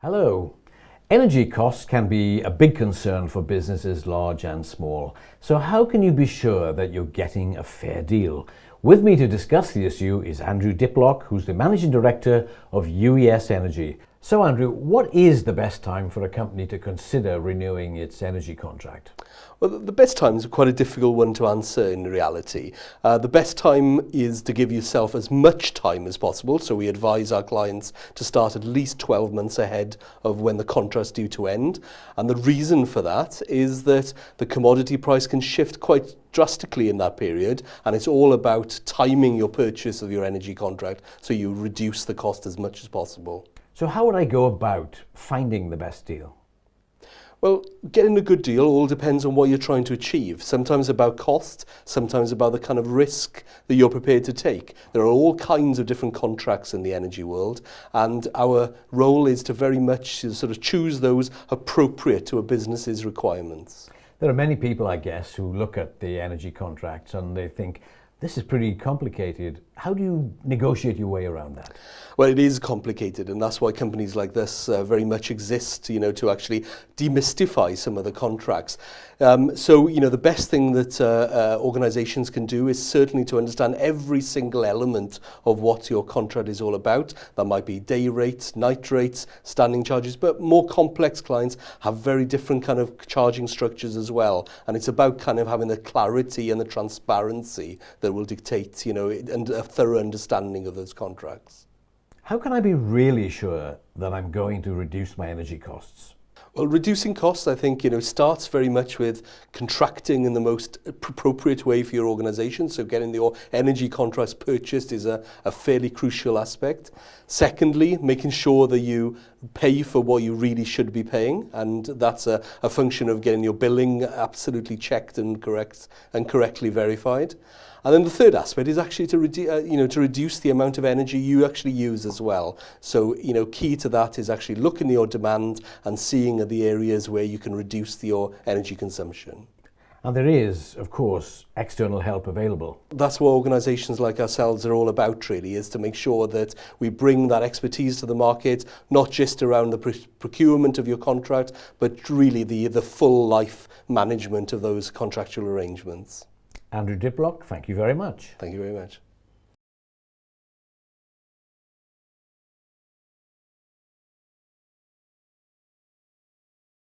Hello. Energy costs can be a big concern for businesses large and small. So how can you be sure that you're getting a fair deal? With me to discuss the issue is Andrew Diplock, who's the Managing Director of UES Energy. So Andrew, what is the best time for a company to consider renewing its energy contract? Well, the best time is quite a difficult one to answer in reality. The best time is to give yourself as much time as possible. So we advise our clients to start at least 12 months ahead of when the contract's due to end. And the reason for that is that the commodity price can shift quite drastically in that period, and it's all about timing your purchase of your energy contract so you reduce the cost as much as possible. So how would I go about finding the best deal? Well, getting a good deal all depends on what you're trying to achieve. Sometimes about cost, sometimes about the kind of risk that you're prepared to take. There are all kinds of different contracts in the energy world, and our role is to very much sort of choose those appropriate to a business's requirements. There are many people, I guess, who look at the energy contracts and they think, this is pretty complicated. How do you negotiate your way around that? Well, it is complicated, and that's why companies like this very much exist, to actually demystify some of the contracts. So, the best thing that organizations can do is certainly to understand every single element of what your contract is all about. That might be day rates, night rates, standing charges, but more complex clients have very different kind of charging structures as well. And it's about kind of having the clarity and the transparency that will dictate, and a thorough understanding of those contracts. How can I be really sure that I'm going to reduce my energy costs? Well, reducing costs, I think, starts very much with contracting in the most appropriate way for your organisation. So getting your energy contracts purchased is a fairly crucial aspect. Secondly, making sure that you pay for what you really should be paying, and that's a function of getting your billing absolutely checked and correctly verified. And then the third aspect is actually to reduce the amount of energy you actually use as well. So, key to that is actually looking at your demand and seeing at the areas where you can reduce your energy consumption. And there is, of course, external help available. That's what organisations like ourselves are all about, really, is to make sure that we bring that expertise to the market, not just around the procurement of your contract, but really the full life management of those contractual arrangements. Andrew Diplock, thank you very much. Thank you very much.